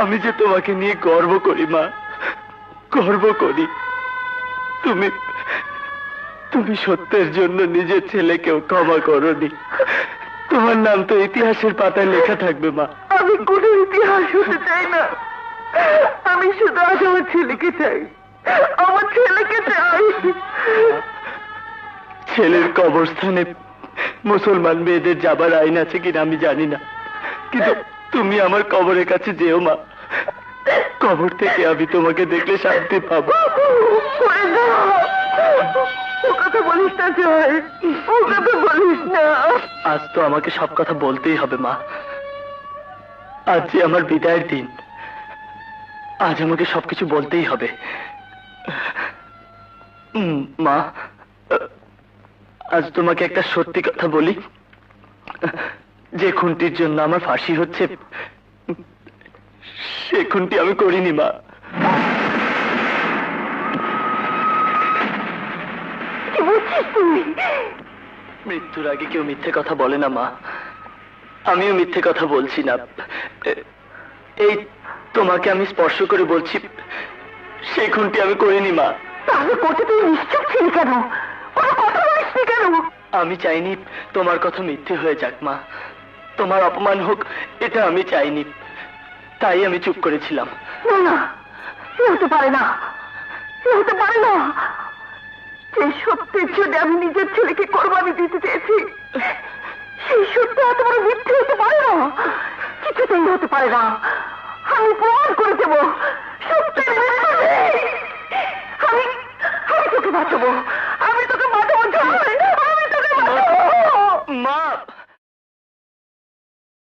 আমি যে তোমাকে নিয়ে গর্ব করি মা, গর্ব করি। তুমি তুমি সত্যের জন্য নিজের ছেলেকেও ক্ষমা করোনি। তোমার নাম তো ইতিহাসের পাতায় লেখা থাকবে মা। আমি কোনো ইতিহাস হতে চাই না, আমি শুধু আজ আমার ছেলেকে চাই, আমার ছেলেকে চাই। ছেলের কবরস্থানে মুসলমান মেয়েদের যাবার আইন আছে কিনা আমি জানি না, কিন্তু তুমি আমার কবরের কাছে যেও মা। কবর থেকে আমি তোমাকে দেখলে শান্তি পাবো। ও কথা বলিস না জয়, ও কথা বলিস না। আজ তো আমাকে সব কথা বলতেই হবে মা। আজ যে আমার বিদায়ের দিন, আজ আমাকে সবকিছু বলতেই হবে। মা, আজ তোমাকে একটা সত্যি কথা বলি। যে খুনটির জন্য আমার ফাঁসি হচ্ছে, সে খুনটি আমি করিনি মা। মৃত্যুর আগে কেউ মিথ্যে কথা বলে না মা, আমিও মিথ্যে কথা বলছি না। এই তোমাকে আমি স্পর্শ করে বলছি, সেই খুনটি আমি করিনি মা। তাহলে কোর্টে তুই নিশ্চুপ ছিলি কেন? কোনো কথা বলিসনি কেন? আমি চাইনি তোমার কথা মিথ্যে হয়ে যাক মা, তোমার অপমান হোক, এটা আমি চাইনি, তাই আমি চুপ করেছিলাম। না না, এ হতে পারে না, এ হতে পারে না। যে সত্যের জন্য আমি নিজের ছেলেকে কোরবানি দিতে চেয়েছি, সেই সত্য এত বড় মিথ্যে হতে পারে না, কিছুতেই হতে পারে না। আমি প্রমাণ করে দেব সত্যের বিরুদ্ধে। আমি তোকে বাঁচাবো, আমি তোকে বাঁচাবো, আমি তোকে বাঁচাবো।